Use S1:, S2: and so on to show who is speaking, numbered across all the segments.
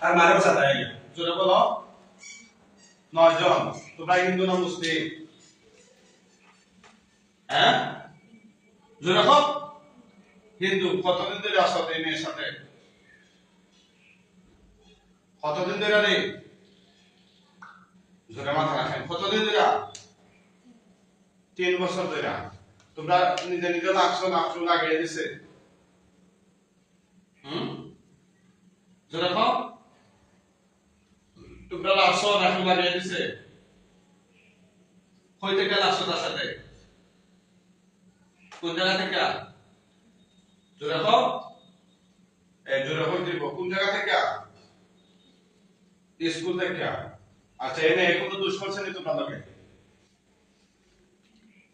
S1: আর মারেও সাথে আইয়া
S2: জোরে বলো 9 জন তোমরা হিন্দু না মুসলিম হ্যাঁ জোরে বলো হিন্দু কতদিন ধরে আসো এই মেয়ের সাথে কতদিন ধরে রে জোরে মাথা রাখেন কতদিন ধরে 3 বছর ধরে তোমরা নিজে নিজে লাগছো লাগিয়ে দিছে জোরে বলো তোমরা লাগছো লাগিয়ে দিছে কই থেকে লাগছো তার সাথে কোন জায়গা থেকে জোরে বলো জোরে বল দিব কোন জায়গা থেকে স্কুল থেকে আচ্ছা এনে কোনো দোষ করছে নি তোমরা লোকে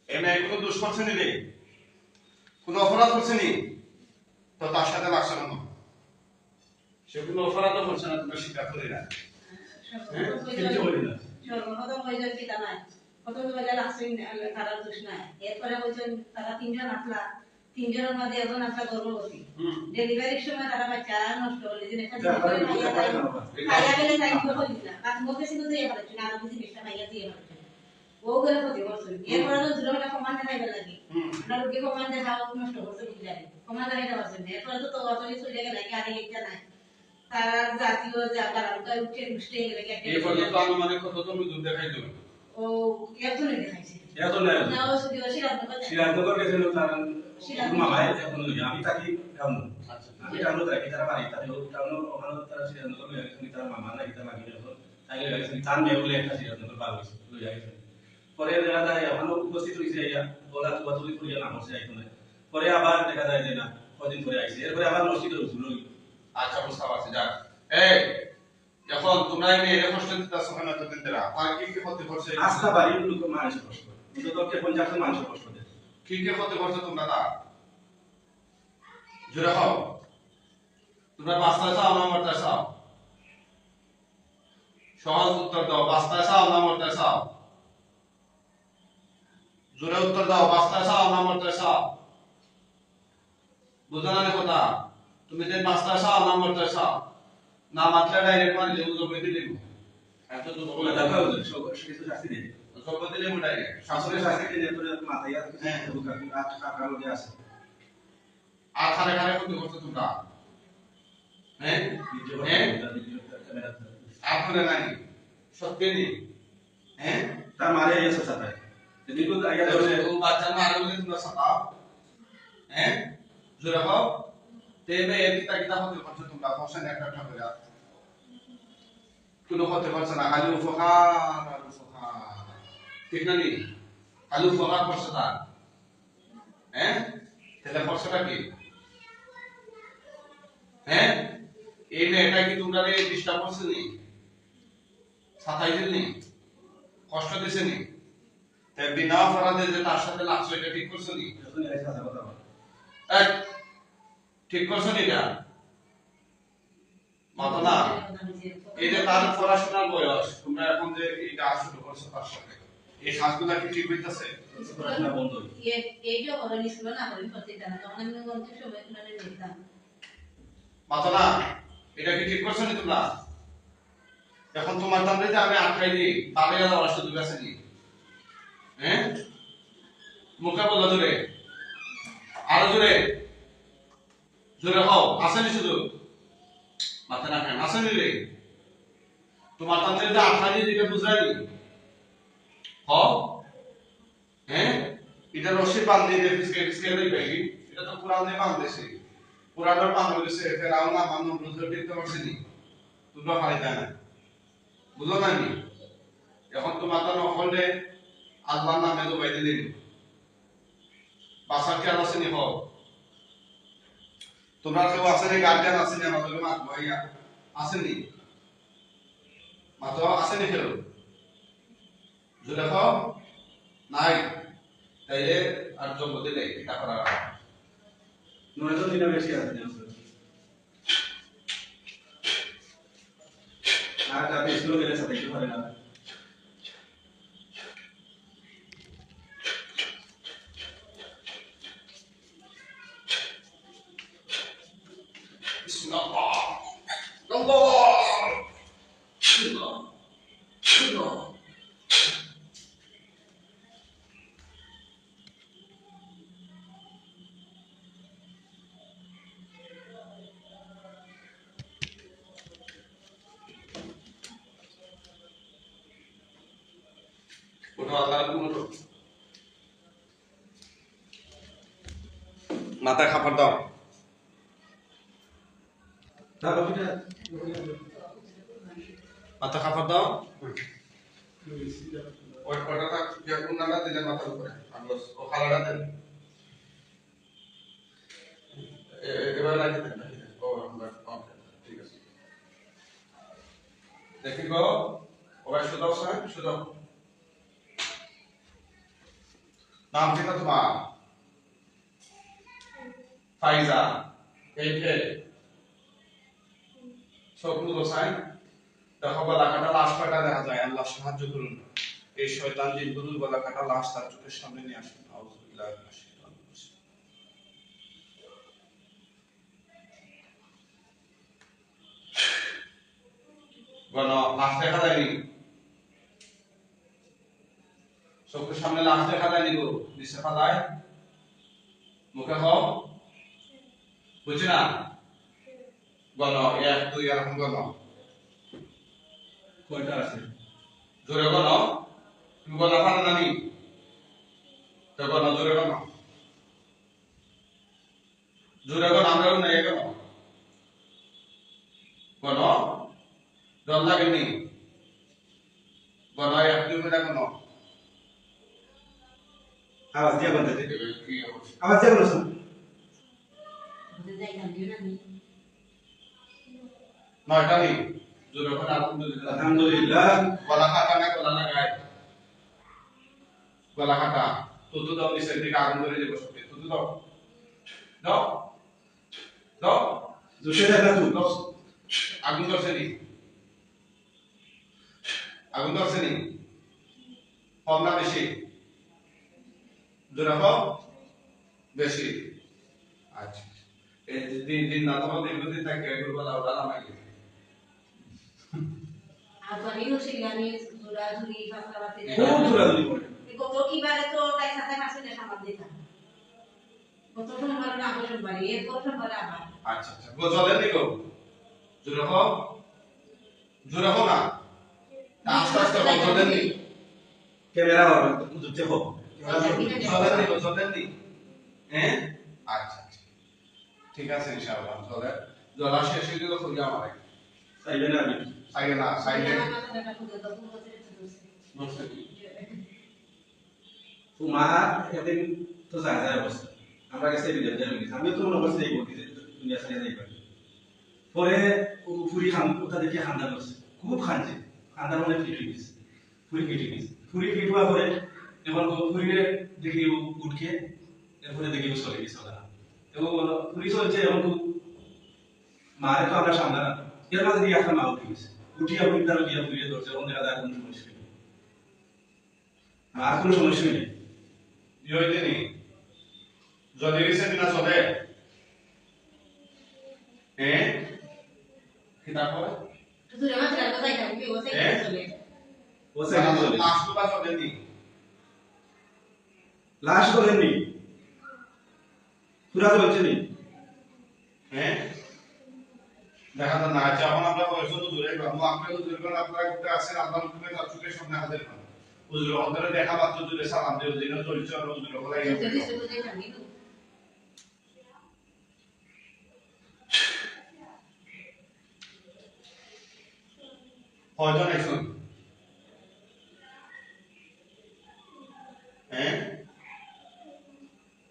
S2: এনে কোনো দোষ করছে নি রে কোনো অপরাধ করছে নি তো তার সাথে লাগছে না সে কোনো অপরাধ করছে না তোমরা স্বীকার করে না
S1: কিছু বলি না
S3: সর্বপ্রথম কইজন কি জানাই প্রথম বলে লাগছেন তারা দোষ নাই এরপরে কইজন তারা তিনজন আসলা তিনজনের মধ্যে এখন আসলা গর্ভবতী ডেলিভারির সময় তারা বাচ্চা নষ্ট হলে যে একটা খাইয়া গেলে তাই কি হইল না কাজ মধ্যে ছিল দিয়ে পারছে না আর বুঝি বেশটা খাইয়া দিয়ে পারছে ও করে ক্ষতি করছে এরপরে তো দুটোটা কমান দেখাইবে লাগে না রোগী কমান দেখাও নষ্ট করছে বুঝলাই কমান দেখাইতে পারছে না এরপরে তো অতই চলে গেলে কি আর একটা নাই তারা জাতীয় জায়গাটা উঠে উঠে গেলে কি
S2: এই পর্যন্ত আনুমানিক কত তুমি দুধ দেখাই দেবে
S3: ও একজনে দেখাইছে
S1: এত না
S3: না ও শুধু
S1: সিরাজনগর গেছিল তার মামাই এখন আমি থাকি টাউন আমি টাউন থাকি তারা বাড়ি তাদের টাউন ওখানে তারা সিরাজনগর লই গেছেন তার মামা না এটা লাগি এখন তাই লই গেছেন তার মেয়ে বলে একটা সিরাজনগর বাল হইছে লই গেছেন পরে দেখা যায় এখন উপস্থিত হইছে ইয়া বলা তো বদলি করে না হচ্ছে এখন পরে আবার দেখা যায় যে না কদিন পরে আইছে এরপরে আবার মসজিদে উঠল
S2: আচ্ছা বুঝতে পারছি যাক এই এখন তোমরা এই মেয়ের কষ্ট দিতেছো কেন এতদিন ধরে আর কি কি ক্ষতি করছে
S1: আস্থা বাড়ি লোক মানুষ কষ্ট তোকে 50 মানুষ কষ্ট দেয়
S2: কি কি ক্ষতি করছে তোমরা তা জোরে খাও তোমরা বাস্তায় চাও না মরতে চাও সহজ উত্তর দাও বাস্তায় চাও না মরতে চাও জোরে উত্তর দাও বাস্তায় চাও না মরতে চাও বুঝো না কথা তুমি যে বাস্তায় চাও না মরতে চাও না মাত্রা ডাইরেক্ট মানে যে জমি দিলে এত তো বলে
S1: দেখা
S2: দাও
S1: হচ্ছে কিছু শাস্তি দেয়
S2: জমি দিলে ডাইরেক্ট
S1: শাশুড়ি শাস্তি দিয়ে তোর মাথায় আর কিছু বুকা কাকা লগে আছে
S2: আর খারে খারে করতে করতে তোমরা হ্যাঁ আপনারা নাই সত্যি নেই হ্যাঁ
S1: তার মারে এসে সাথে দিগো আইয়া ধরে
S2: ও বাচ্চা মারে বলে তোমরা সাতাও হ্যাঁ জোরে পাও তেবে এর কিতা হতে করছো তোমরা হোসেন একটা করে কোনো হতে পারছে না খালি উপকার ঠিক না নি খালি উপকার করছে তা হ্যাঁ তাহলে করছেটা কি হ্যাঁ এই মেয়েটা কি তোমরা ডিস্টার্ব করছে নি সাতাই দিন নি কষ্ট দিছে নি তাই বিনা অপরাধে যে তার সাথে লাগছো এটা ঠিক করছো নি
S1: যখন আইসা কথা বল
S2: ঠিক করছো নি এটা মাথা না এই যে তার পড়াশোনার বয়স তোমরা এখন যে এটা শুরু করছো তার সাথে এই শ্বাসগুলা কি ঠিক হইতাছে
S1: পড়াশোনা বন্ধ
S3: এই যে ওরা নিছিল না করে প্রত্যেকটা না তখন আমি বলতে সবাই মানে নিতাম
S2: মাথা না এটা কি ঠিক করছো নি তোমরা এখন তোমার সামনে যে আমি আটকাই দিই তাহলে যাওয়ার সুযোগ আছে নি হ্যাঁ মুখে বলো জোরে আরো জোরে জোরে হও আসেনি শুধু মাথা না কেন আসেনি রে তোমার সামনে যে আটকাই দিই এটা বুঝাইনি হও হ্যাঁ এটা রশি বাঁধে দিয়ে ফিসকে দিবে এটা তো পুরানে বাঁধেছে পুরানোর বাংলাদেশে ফেরাও না মানুষ বুঝতে দিতে পারছেনি তোমরা ফাইদা না বুঝো না নি এখন তো মাথা নকলে আল্লাহর নামে দবাই দিলেন বাসার খেয়াল আসেনি হও তোমরা কেউ আসেনি গার্ডিয়ান আসেনি আমাদের মা ভাইয়া আসেনি মাথা আসেনি ফেরো জোরে খাও নাই তাইলে আর যোগ্য দিলে এটা করা
S1: নয়জন দিনে বেশি আছে আর আপনি স্কুলে গেলে সাথে একটু পারে না
S2: Allah ওটা আল্লাহর হুকুম তো মাথায় খাবার দাও
S1: না বাকিটা
S2: মাথা খাবার দাও ওই কটাটা যে কোনটা দিলে মাথার উপরে আঙ্গুস ও খালাটা দেন এবার লাগিয়ে দেন ও ওকে ঠিক আছে দেখি গো ওরা শুধু স্যার শুধু নাম কি তোমার ফাইজা এইকে সবগুলো দোসাই দেখো গলাকাটা লাশ কাটা দেখা যায় আল্লাহ সাহায্য করুন এই শয়তান জিনগুলোর গলাকাটা লাশ তার চোখের সামনে নিয়ে আসুন আউযুবিল্লাহি মিনাশ শাইতানির রাজিম গণ লাশ দেখা যায়নি চোখের সামনে লাশ দেখা যায়নি গো নিচে ফালায় মুখে হও বুঝছি না গণ 1 2 এরকম গণ
S1: কয়টা আছে
S2: জোরে গণ তুমি গলা ফালা জানি তো গণ জোরে গণ আমরাও নাই গণ গণ ডর লাগেনি গণ 1 2 মিনিট গণ
S1: আওয়াজ দিয়া বলতে দে
S2: কি অবস্থা
S1: আওয়াজ দিয়া বলছ
S3: বুঝে যাই না দিও না নি
S2: নয়টা নেই জোরে গণ আলহামদুলিল্লাহ
S1: আলহামদুলিল্লাহ
S2: গলা কাটা না গলা লাগায় গলা কাটা তুতু দাও নিচের দিকে আগুন ধরে যে বসে তুতু দাও দাও দাও
S1: জোশে দেখা তুই
S2: দাও আগুন ধরছে নি কম না বেশি জোরে হও বেশি আচ্ছা এই দিন না তোমার দীর্ঘদিন থাকে এগুলো বলা ওরা নামাই
S3: আর বানি নছিলানি জুরা জুরি ফাসলা বাতে
S1: খুব দূরাদূরি করে
S3: কত কিবারে তো তাই সাথে মাসে সামাল দিতা কত সময় না বসে বাড়ি এর কত সময় আবার
S2: আচ্ছা আচ্ছা গো চলেন নি গো জোরে হও না আস্তে আস্তে গো চলেন নি
S1: ক্যামেরা হবে বুঝতে হবে
S2: চলেন নি হ্যাঁ আচ্ছা আচ্ছা ঠিক আছে ইনশাআল্লাহ চলে জলা শেষ হয়ে গেল খুঁজে আমারে
S1: সাইবে না আমি
S2: সাইডে
S1: তোমার এদিন তো যায় অবস্থা আমরা কাছে বিদেশ যাই আমি তো মনে করছি এই বলতে দুনিয়া ছেড়ে যাই পারি পরে ফুরি খান ওটা দেখে খান্দা করছে খুব খানছে খান্দার মানে ফিট হয়ে গেছে ফুরি ফিট হয়ে গেছে ফুরি ফিট হওয়ার পরে এখন ফুরিরে দেখি উঠকে এরপরে দেখি চলে গেছে ওরা এবং ফুরি চলছে এখন মারে তো আমরা সামনে না এর মাঝে দিয়ে একটা মা উঠে গেছে উঠিয়া উঠার গিয়া ফুরিয়ে ধরছে এখন দেখা যায় কোনো সমস্যা নেই আর কোনো সমস্যা নেই
S2: ইয়ে নি যদি গেছে কিনা চলে হ্যাঁ কি তারপর
S3: তুই আমার ছেলে কোথায় থাকবি ও সেই চলে
S1: ও সাইডে চলে
S2: লাস্ট তো চলে নি
S1: লাস্ট করেননি পুরা চলছে নি
S2: হ্যাঁ দেখা তো না যখন আমরা বয়স তো দূরে গেলাম আপনি তো দূরে গেলাম আপনারা একটা আছেন আপনার মুখে তার চোখের সামনে হাজির হন হুজুর অন্তরে দেখা মাত্র দূরে সালাম দিও দিন চলছে আর হুজুর বলাই
S3: যদি শুধু যাই থাকবি তো
S2: কয়জন আইছুন হ্যাঁ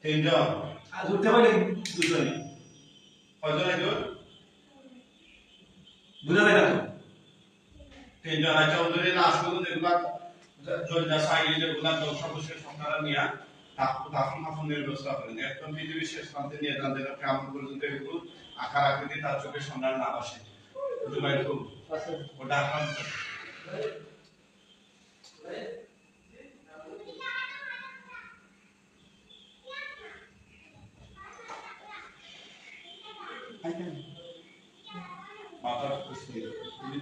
S2: তিনজন
S1: আর উঠতে পারলে দুজনে
S2: কয়জন আইছুন
S1: বুঝা যায় না তো
S2: তিনজন আইছা হুজুরের লাশ গুলো যেগুলা জলজা সাইলে যেগুলা সর্বশেষ আপনারা নিয়া দাফন কাফনের ব্যবস্থা করেন একদম পৃথিবীর শেষ প্রান্তে নিয়ে যান যেন কেমন পর্যন্ত এগুলো আকার আকৃতি তার চোখের সামনে না আসে জুবাই খুব ওটা এখন মাথার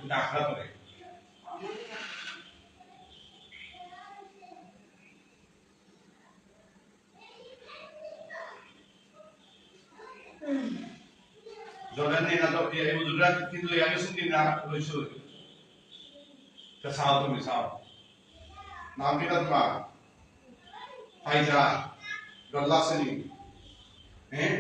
S2: ডাকলা করে জলের নেই না তো এই হুজুররা কিন্তু আগে শুনছি না হইছো তা সাও তুমি সাও নাম কিটা তোমার ফাইজা ডল্লা শ্রেণী হ্যাঁ